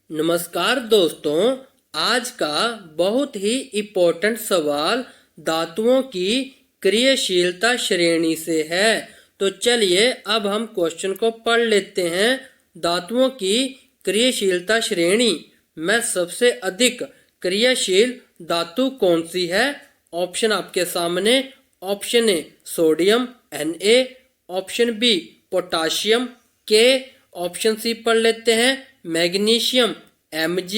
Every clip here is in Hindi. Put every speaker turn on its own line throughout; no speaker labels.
नमस्कार दोस्तों, आज का बहुत ही इम्पोर्टेंट सवाल धातुओं की क्रियाशीलता श्रेणी से है। तो चलिए अब हम क्वेश्चन को पढ़ लेते हैं। धातुओं की क्रियाशीलता श्रेणी में सबसे अधिक क्रियाशील धातु कौन सी है? ऑप्शन आपके सामने। Option A sodium Na, option B potassium K, option C पढ़ लेते हैं मैग्नीशियम Mg,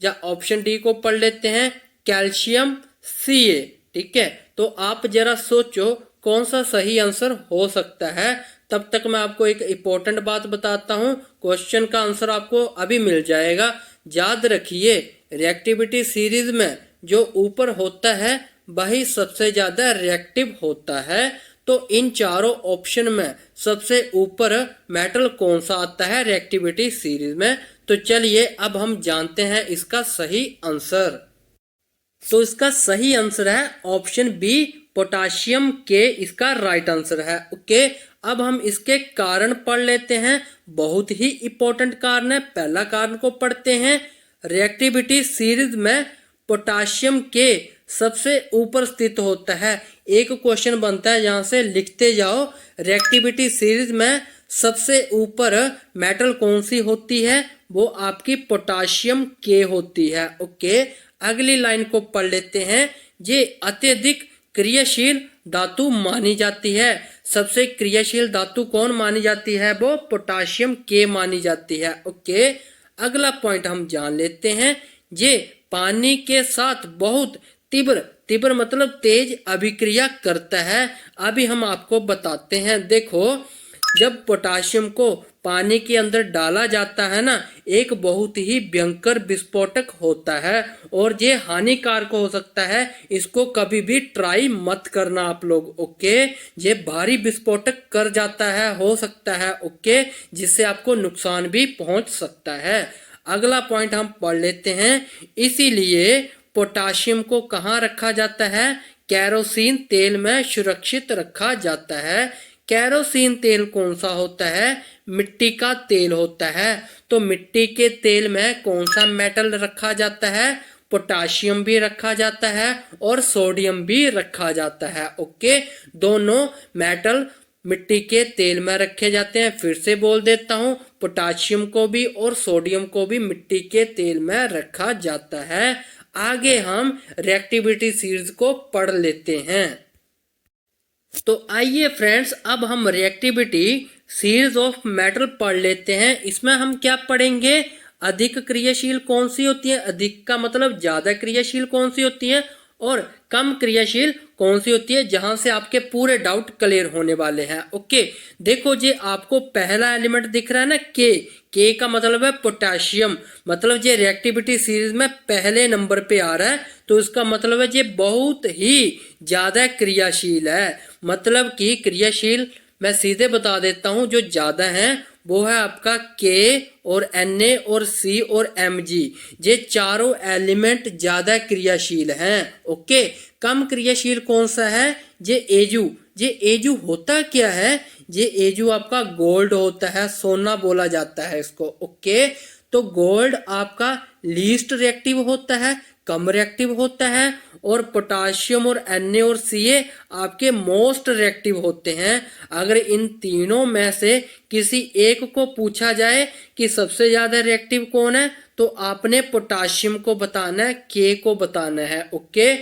या ऑप्शन डी को पढ़ लेते हैं कैल्शियम Ca। ठीक है, तो आप जरा सोचो कौन सा सही आंसर हो सकता है। तब तक मैं आपको एक इम्पोर्टेंट बात बताता हूँ। क्वेश्चन का आंसर आपको अभी मिल जाएगा। याद रखिए, रिएक्टिविटी सीरीज में जो ऊपर होता है वही सबसे ज्यादा रिएक्टिव होता है। तो इन चारों ऑप्शन में सबसे ऊपर मेटल कौन सा आता है रिएक्टिविटी सीरीज में? तो चलिए अब हम जानते हैं इसका सही आंसर। तो इसका सही आंसर है ऑप्शन बी पोटाशियम के, इसका राइट आंसर है। ओके, अब हम इसके कारण पढ़ लेते हैं। बहुत ही इंपॉर्टेंट कारण है। पहला कारण को पढ़ते हैं। रिएक्टिविटी सीरीज में पोटाशियम के सबसे ऊपर स्थित होता है। एक क्वेश्चन बनता है, यहां से लिखते जाओ। रिएक्टिविटी सीरीज में सबसे ऊपर मेटल कौन सी होती है? वो आपकी पोटाशियम के होती है। ओके, अगली लाइन को पढ़ लेते हैं। ये अत्यधिक क्रियाशील धातु मानी जाती है। सबसे क्रियाशील धातु कौन मानी जाती है? वो पोटाशियम के मानी जाती है। ओके, अगला पॉइंट हम जान लेते हैं। ये पानी के साथ बहुत तीव्र मतलब तेज अभिक्रिया करता है। अभी हम आपको बताते हैं। देखो, जब पोटाशियम को पानी के अंदर डाला जाता है ना, एक बहुत ही भयंकर विस्फोटक होता है और ये हानिकारक हो सकता है। इसको कभी भी ट्राई मत करना आप लोग। ओके, ये भारी विस्फोटक कर जाता है, हो सकता है। ओके, जिससे आपको नुकसान भी पहुंच सकता है। अगला पॉइंट हम पढ़ लेते हैं। इसीलिए पोटाशियम को कहाँ रखा जाता है? केरोसिन तेल में सुरक्षित रखा जाता है। केरोसिन तेल कौन सा होता है? मिट्टी का तेल होता है। तो मिट्टी के तेल में कौन सा मेटल रखा जाता है? पोटाशियम भी रखा जाता है और सोडियम भी रखा जाता है। ओके, दोनों मेटल मिट्टी के तेल में रखे जाते हैं। फिर से बोल देता हूं, पोटाशियम को भी और सोडियम को भी मिट्टी के तेल में रखा जाता है। आगे हम रिएक्टिविटी सीरीज को पढ़ लेते हैं। तो आइए फ्रेंड्स, अब हम रिएक्टिविटी सीरीज ऑफ मेटल पढ़ लेते हैं। इसमें हम क्या पढ़ेंगे? अधिक क्रियाशील कौन सी होती है? अधिक का मतलब ज्यादा क्रियाशील कौन सी होती है, और कम क्रियाशील कौन सी होती है, जहां से आपके पूरे डाउट क्लियर होने वाले हैं। ओके, देखो, ये आपको पहला एलिमेंट दिख रहा है ना, के का मतलब है पोटाशियम। मतलब ये रिएक्टिविटी सीरीज में पहले नंबर पे आ रहा है, तो इसका मतलब है ये बहुत ही ज्यादा क्रियाशील है। मतलब कि क्रियाशील मैं सीधे बता देता हूं, जो ज्यादा है वो है आपका के और Na और C और Mg। ये चारों एलिमेंट ज्यादा क्रियाशील हैं। ओके, कम क्रियाशील कौन सा है? ये एजू होता क्या है? ये एजू आपका गोल्ड होता है, सोना बोला जाता है इसको। ओके, तो गोल्ड आपका लीस्ट रिएक्टिव होता है, कम रिएक्टिव होता है, और पोटाशियम और Na और Ca आपके मोस्ट रिएक्टिव होते हैं। अगर इन तीनों में से किसी एक को पूछा जाए कि सबसे ज्यादा रिएक्टिव कौन है, तो आपने पोटाशियम को बताना है, के को बताना है। ओके,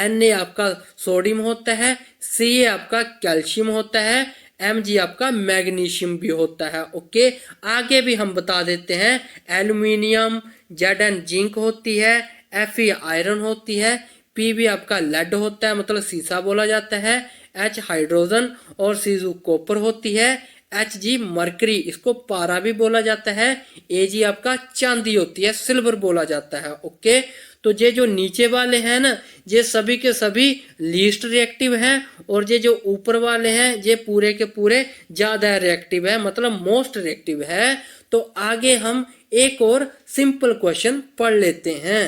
Na आपका सोडियम होता है, Ca आपका कैल्शियम होता है, Mg आपका मैग्नीशियम भी होता है। ओके, आगे भी हम बता देते हैं। एल्यूमिनियम, Zn जिंक होती है, Fe आयरन होती है, Pb आपका लेड होता है, मतलब सीसा बोला जाता है, H हाइड्रोजन और Cu कॉपर होती है, Hg मरकरी, इसको पारा भी बोला जाता है, Ag आपका चांदी होती है, सिल्वर बोला जाता है। ओके, तो ये जो नीचे वाले हैं ना, ये सभी के सभी लीस्ट रिएक्टिव हैं, और ये जो ऊपर वाले हैं ये पूरे के पूरे ज्यादा रिएक्टिव है, मतलब मोस्ट रिएक्टिव है। तो आगे हम एक और सिंपल क्वेश्चन पढ़ लेते हैं।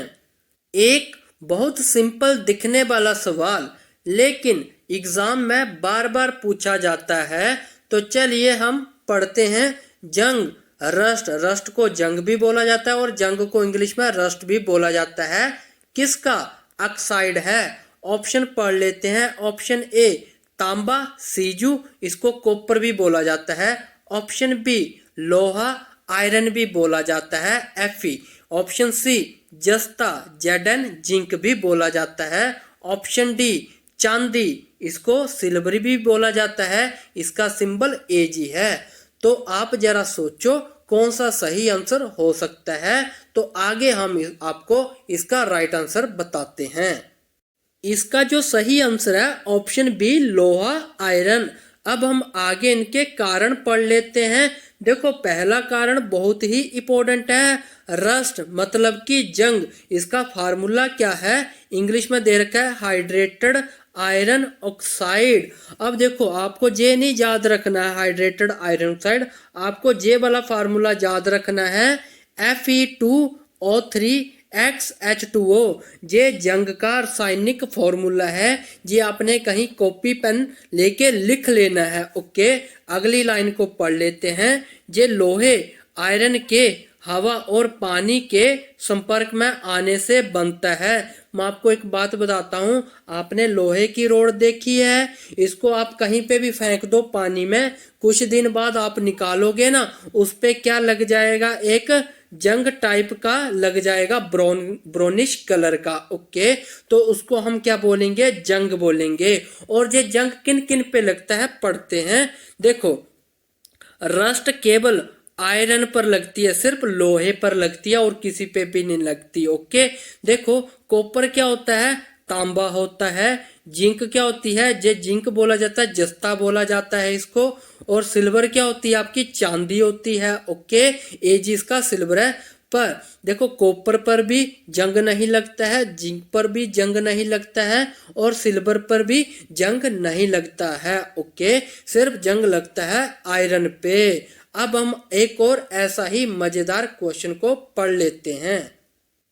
एक बहुत सिंपल दिखने वाला सवाल, लेकिन एग्जाम में बार बार पूछा जाता है। तो चलिए हम पढ़ते हैं। जंग रस्ट, रस्ट को जंग भी बोला जाता है और जंग को इंग्लिश में रस्ट भी बोला जाता है। किसका? ऑक्साइड है। ऑप्शन पढ़ लेते हैं। ऑप्शन ए तांबा सीजू, इसको कॉपर भी बोला जाता है। ऑप्शन बी लोहा आयरन भी बोला जाता है Fe। ऑप्शन सी जस्ता Zn जिंक भी बोला जाता है। ऑप्शन डी चांदी, इसको सिल्वर भी बोला जाता है, इसका सिंबल Ag है। तो आप जरा सोचो कौन सा सही आंसर हो सकता है। तो आगे हम आपको इसका राइट आंसर बताते हैं। इसका जो सही आंसर है ऑप्शन बी लोहा आयरन। अब हम आगे इनके कारण पढ़ लेते हैं। देखो पहला कारण बहुत ही इम्पोर्टेंट है, रस्ट मतलब कि जंग। इसका फार्मूला क्या है? इंग्लिश में दे रखा है हाइड्रेटेड आयरन ऑक्साइड। अब देखो आपको ये नहीं याद रखना है हाइड्रेटेड आयरन ऑक्साइड, आपको ये वाला फार्मूला याद रखना है Fe2O3XH2O। ये जंग का रासायनिक फॉर्मूला है, ये आपने कहीं कॉपी पेन लेके लिख लेना है। ओके, अगली लाइन को पढ़ लेते हैं। ये लोहे आयरन के हवा और पानी के संपर्क में आने से बनता है। मैं आपको एक बात बताता हूँ, आपने लोहे की रोड देखी है, इसको आप कहीं पे भी फेंक दो पानी में, कुछ दिन बाद आप निकालोगे ना, उस पे क्या लग जाएगा? एक जंग टाइप का लग जाएगा, ब्राउनिश कलर का। ओके, तो उसको हम क्या बोलेंगे? जंग बोलेंगे। और ये जंग किन किन पे लगता है पढ़ते हैं। देखो रस्ट केवल आयरन पर लगती है, सिर्फ लोहे पर लगती है और किसी पे भी नहीं लगती। ओके, देखो कॉपर क्या होता है? तांबा होता है। जिंक क्या होती है? जे जिंक बोला जाता है, जस्ता बोला जाता है इसको। और सिल्वर क्या होती है? आपकी चांदी होती है। ओके, एज इसका सिल्वर है। पर देखो कॉपर पर भी जंग नहीं लगता है, जिंक पर भी जंग नहीं लगता है और सिल्वर पर भी जंग नहीं लगता है। ओके, सिर्फ जंग लगता है आयरन पे। अब हम एक और ऐसा ही मजेदार क्वेश्चन को पढ़ लेते हैं।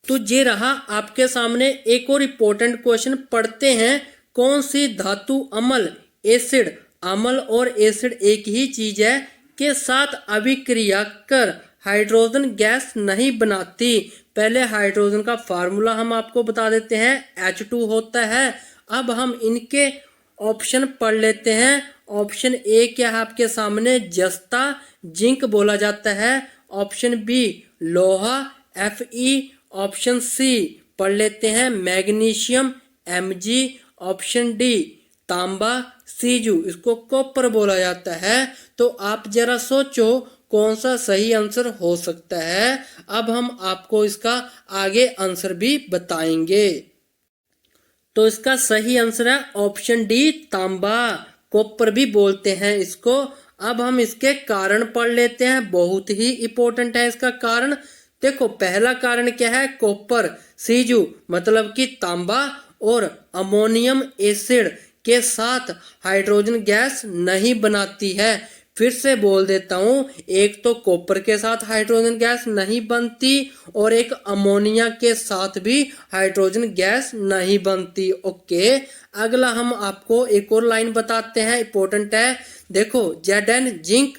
तो ये रहा आपके सामने एक और इम्पोर्टेंट क्वेश्चन, पढ़ते हैं। कौन सी धातु अम्ल एसिड, अम्ल और एसिड एक ही चीज है, के साथ अभिक्रिया कर हाइड्रोजन गैस नहीं बनाती? पहले हाइड्रोजन का फार्मूला हम आपको बता देते हैं, H2 होता है। अब हम इनके ऑप्शन पढ़ लेते हैं। ऑप्शन ए क्या है आपके सामने? जस्ता जिंक बोला जाता है। ऑप्शन बी लोहा Fe। ऑप्शन सी पढ़ लेते हैं मैग्नीशियम Mg। ऑप्शन डी तांबा Cu, इसको कॉपर बोला जाता है। तो आप जरा सोचो कौन सा सही आंसर हो सकता है। अब हम आपको इसका आगे आंसर भी बताएंगे। तो इसका सही आंसर है ऑप्शन डी तांबा, कॉपर भी बोलते हैं इसको। अब हम इसके कारण पढ़ लेते हैं, बहुत ही इंपॉर्टेंट है इसका कारण। देखो पहला कारण क्या है? कॉपर Cu मतलब कि तांबा और अमोनियम एसिड के साथ हाइड्रोजन गैस नहीं बनाती है। फिर से बोल देता हूं, एक तो कॉपर के साथ हाइड्रोजन गैस नहीं बनती और एक अमोनिया के साथ भी हाइड्रोजन गैस नहीं बनती। ओके, अगला हम आपको एक और लाइन बताते हैं, इंपॉर्टेंट है। देखो Zn zinc,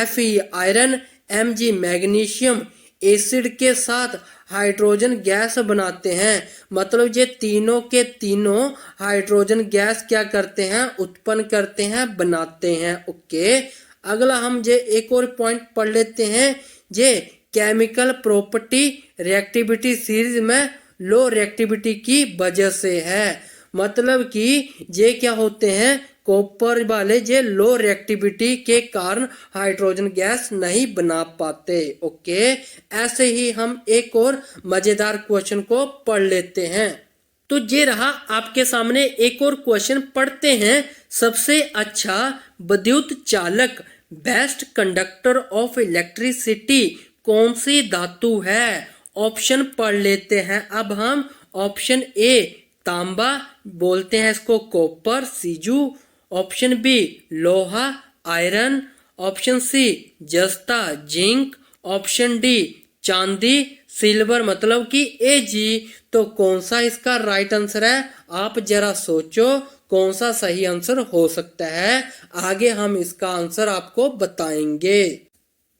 Fe iron, Mg magnesium acid के साथ हाइड्रोजन गैस बनाते हैं। मतलब ये तीनों के तीनों हाइड्रोजन गैस क्या करते हैं? उत्पन्न करते हैं, बनाते हैं। ओके, अगला हम जे एक और पॉइंट पढ़ लेते हैं। जे केमिकल प्रॉपर्टी रिएक्टिविटी सीरीज में लो रिएक्टिविटी की वजह से है। मतलब कि ये क्या होते हैं? कॉपर वाले जे लो रिएक्टिविटी के कारण हाइड्रोजन गैस नहीं बना पाते। ओके, ऐसे ही हम एक और मजेदार क्वेश्चन को पढ़ लेते हैं। तो ये रहा आपके सामने एक और क्वेश्चन, पढ़ते हैं। सबसे अच्छा विद्युत चालक, बेस्ट कंडक्टर ऑफ इलेक्ट्रिसिटी कौन सी धातु है? ऑप्शन पढ़ लेते हैं अब हम। ऑप्शन ए तांबा बोलते हैं इसको, कॉपर Cu। ऑप्शन बी लोहा आयरन। ऑप्शन सी जस्ता जिंक। ऑप्शन डी चांदी सिल्वर मतलब कि Ag। तो कौन सा इसका राइट आंसर है? आप जरा सोचो कौन सा सही आंसर हो सकता है। आगे हम इसका आंसर आपको बताएंगे।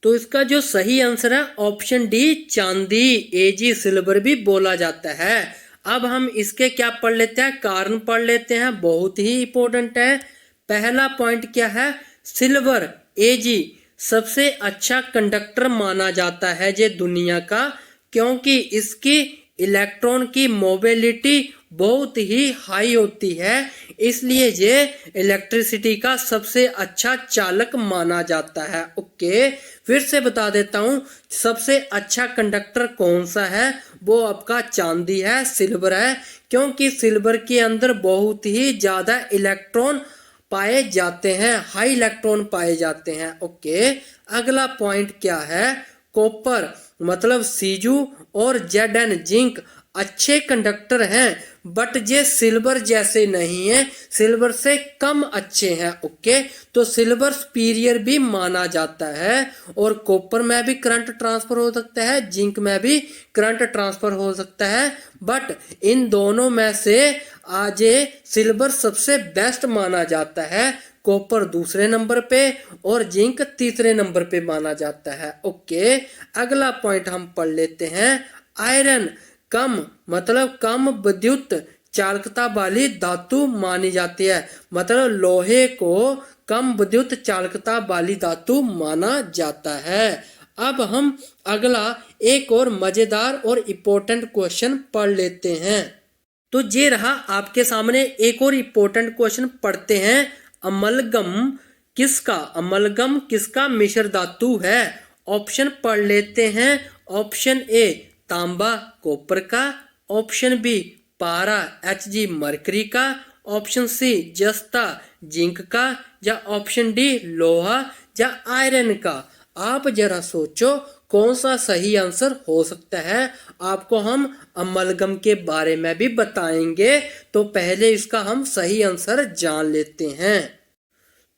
तो इसका जो सही आंसर है ऑप्शन डी चांदी, एजी सिल्वर भी बोला जाता है। अब हम इसके क्या पढ़ लेते हैं, कारण पढ़ लेते हैं, बहुत ही इंपॉर्टेंट है। पहला पॉइंट क्या है, सिल्वर एजी सबसे अच्छा कंडक्टर माना जाता है ये दुनिया का, क्योंकि इसकी इलेक्ट्रॉन की मोबिलिटी बहुत ही हाई होती है, इसलिए ये इलेक्ट्रिसिटी का सबसे अच्छा चालक माना जाता है। ओके, फिर से बता देता हूँ, सबसे अच्छा कंडक्टर कौन सा है, वो आपका चांदी है, सिल्वर है, क्योंकि सिल्वर के अंदर बहुत ही ज़्यादा इलेक्ट्रॉन पाए जाते हैं, हाई इलेक्ट्रॉन पाए जाते हैं। ओके, अगला पॉइंट क्या है, कॉपर मतलब सीजू और जेडन जिंक अच्छे कंडक्टर हैं, बट ये सिल्वर जैसे नहीं है, सिल्वर से कम अच्छे हैं। ओके, तो सिल्वर सुपीरियर भी माना जाता है, और कॉपर में भी करंट ट्रांसफर हो सकता है, जिंक में भी करंट ट्रांसफर हो सकता है, बट इन दोनों में से आज सिल्वर सबसे बेस्ट माना जाता है, कॉपर दूसरे नंबर पे और जिंक तीसरे नंबर पे माना जाता है। ओके, अगला पॉइंट हम पढ़ लेते हैं, आयरन कम मतलब कम विद्युत चालकता वाली धातु मानी जाती है, मतलब लोहे को कम विद्युत चालकता वाली धातु माना जाता है। अब हम अगला एक और मजेदार और इम्पोर्टेंट क्वेश्चन पढ़ लेते हैं। तो ये रहा आपके सामने एक और इम्पोर्टेंट क्वेश्चन, पढ़ते हैं। अमलगम किसका मिश्र धातु है? ऑप्शन पढ़ लेते हैं। ऑप्शन ए तांबा कॉपर का, ऑप्शन बी पारा Hg मरकरी का, ऑप्शन सी जस्ता जिंक का, या ऑप्शन डी लोहा या आयरन का। आप जरा सोचो कौन सा सही आंसर हो सकता है। आपको हम अमलगम के बारे में भी बताएंगे, तो पहले इसका हम सही आंसर जान लेते हैं।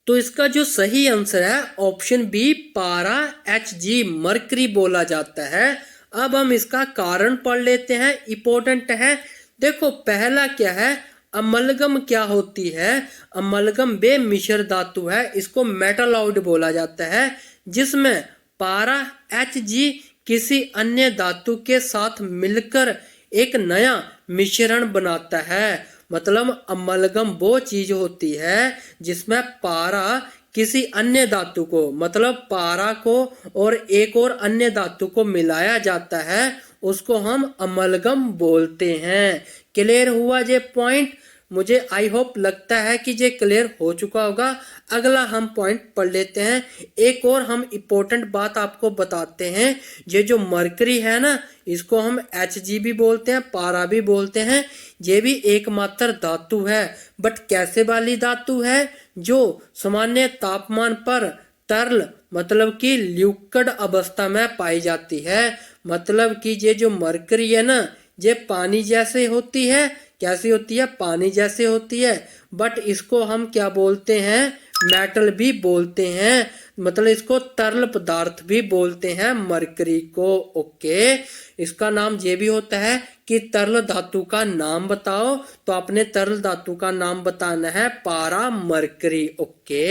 तो इसका जो सही आंसर है ऑप्शन बी पारा Hg मरकरी बोला जाता है। अब हम इसका कारण पढ़ लेते हैं, इंपॉर्टेंट है। देखो पहला क्या है, अमलगम क्या होती है? अमलगम बेमिश्र धातु है, इसको मेटालॉइड बोला जाता है, जिसमें पारा Hg किसी अन्य धातु के साथ मिलकर एक नया मिश्रण बनाता है। मतलब अमलगम वो चीज होती है जिसमें पारा किसी अन्य धातु को, मतलब पारा को और एक और अन्य धातु को मिलाया जाता है, उसको हम अमलगम बोलते हैं। क्लियर हुआ ये पॉइंट? मुझे आई होप लगता है कि ये क्लियर हो चुका होगा। अगला हम पॉइंट पढ़ लेते हैं। एक और हम इम्पोर्टेंट बात आपको बताते हैं, ये जो मरकरी है ना, इसको हम Hg भी बोलते हैं, पारा भी बोलते हैं। ये भी एकमात्र धातु है, बट कैसे वाली धातु है? जो सामान्य तापमान पर तरल मतलब कि लिक्विड अवस्था में पाई जाती है। मतलब कि ये जो मरकरी है ना, ये पानी जैसे होती है। कैसी होती है? पानी जैसे होती है, बट इसको हम क्या बोलते हैं? मेटल भी बोलते हैं, मतलब इसको तरल पदार्थ भी बोलते हैं मरकरी को। ओके, इसका नाम ये भी होता है कि तरल धातु का नाम बताओ, तो आपने तरल धातु का नाम बताना है पारा मरकरी। ओके,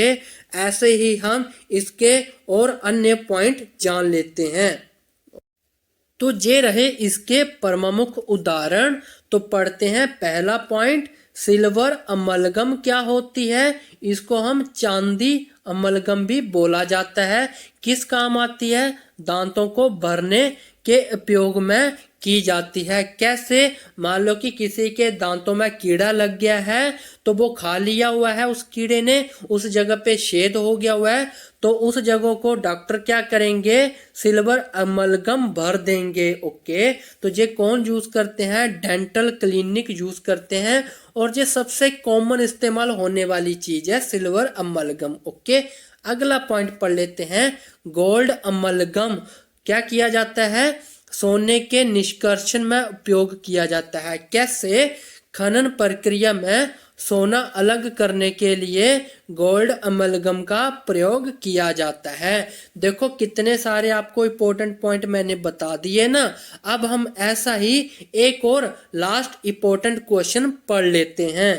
ऐसे ही हम इसके और अन्य पॉइंट जान लेते हैं। तो ये रहे इसके प्रमुख उदाहरण। तो पढ़ते हैं पहला पॉइंट, सिल्वर अमलगम क्या होती है? इसको हम चांदी अमलगम भी बोला जाता है। किस काम आती है? दांतों को भरने के उपयोग में की जाती है। कैसे? मान लो कि किसी के दांतों में कीड़ा लग गया है, तो वो खा लिया हुआ है उस कीड़े ने, उस जगह पे छेद हो गया हुआ है, तो उस जगह को डॉक्टर क्या करेंगे? सिल्वर अमलगम भर देंगे। ओके, तो ये कौन यूज करते हैं? डेंटल क्लिनिक यूज करते हैं, और ये सबसे कॉमन इस्तेमाल होने वाली चीज है सिल्वर अमलगम। ओके, अगला पॉइंट पढ़ लेते हैं, गोल्ड अमलगम क्या किया जाता है? सोने के निष्कर्षण में उपयोग किया जाता है। कैसे? खनन प्रक्रिया में सोना अलग करने के लिए गोल्ड अमलगम का प्रयोग किया जाता है। देखो कितने सारे आपको इम्पोर्टेंट पॉइंट मैंने बता दिए ना। अब हम ऐसा ही एक और लास्ट इम्पोर्टेंट क्वेश्चन पढ़ लेते हैं।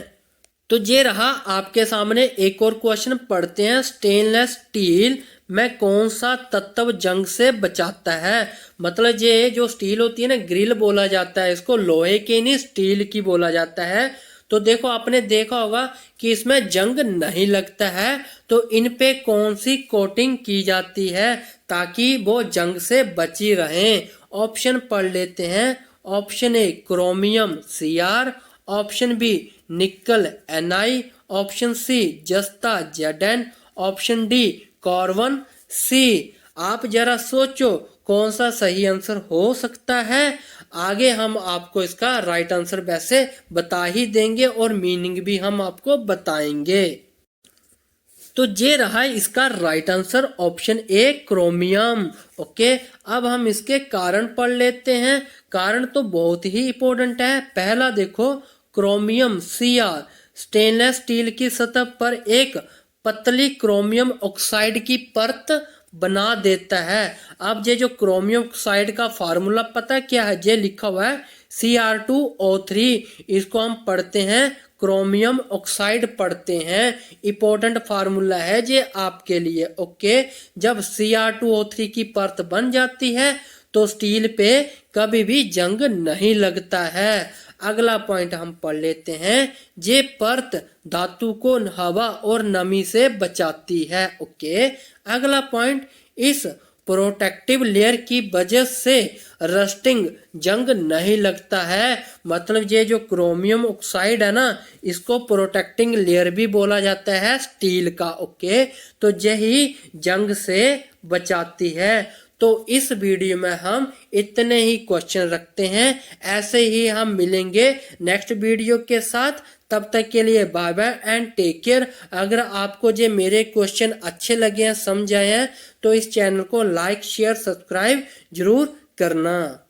तो ये रहा आपके सामने एक और क्वेश्चन, पढ़ते हैं। स्टेनलेस स्टील में कौन सा तत्व जंग से बचाता है। मतलब ये जो स्टील होती है ना, ग्रिल बोला जाता है इसको, लोहे की नहीं स्टील की बोला जाता है। तो देखो आपने देखा होगा कि इसमें जंग नहीं लगता है, तो इन पे कौन सी कोटिंग की जाती है ताकि वो जंग से बची रहें। ऑप्शन पढ़ लेते हैं। Option A chromium Cr, option B nickel Ni, option C जस्ता Zn, option D carbon C। आप जरा सोचो कौन सा सही आंसर हो सकता है। आगे हम आपको इसका राइट आंसर वैसे बता ही देंगे और मीनिंग भी हम आपको बताएंगे। तो ये रहा इसका right answer option A chromium. Okay, अब हम इसके कारण पढ़ लेते हैं। कारण तो बहुत ही इंपॉर्टेंट है। पहला देखो, क्रोमियम Cr स्टेनलेस स्टील की सतह पर एक पतली क्रोमियम ऑक्साइड की परत बना देता है। अब ये जो क्रोमियम ऑक्साइड का फार्मूला पता क्या है, ये लिखा हुआ है Cr2O3। इसको हम पढ़ते हैं क्रोमियम ऑक्साइड पढ़ते हैं। इंपॉर्टेंट फार्मूला है ये आपके लिए। ओके, जब Cr2O3 की परत बन जाती है तो स्टील पे कभी भी जंग नहीं लगता है। अगला पॉइंट हम पढ़ लेते हैं। ये परत धातु को हवा और नमी से बचाती है। ओके, अगला पॉइंट, इस प्रोटेक्टिव लेयर की वजह से रस्टिंग जंग नहीं लगता है। मतलब ये जो क्रोमियम ऑक्साइड है ना, इसको प्रोटेक्टिंग लेयर भी बोला जाता है स्टील का। ओके, तो यही जंग से बचाती है। तो इस वीडियो में हम इतने ही क्वेश्चन रखते हैं। ऐसे ही हम मिलेंगे नेक्स्ट वीडियो के साथ। तब तक के लिए bye bye and take care. अगर आपको जो मेरे क्वेश्चन अच्छे लगे हैं, समझ आए हैं, तो इस चैनल को लाइक शेयर सब्सक्राइब जरूर करना।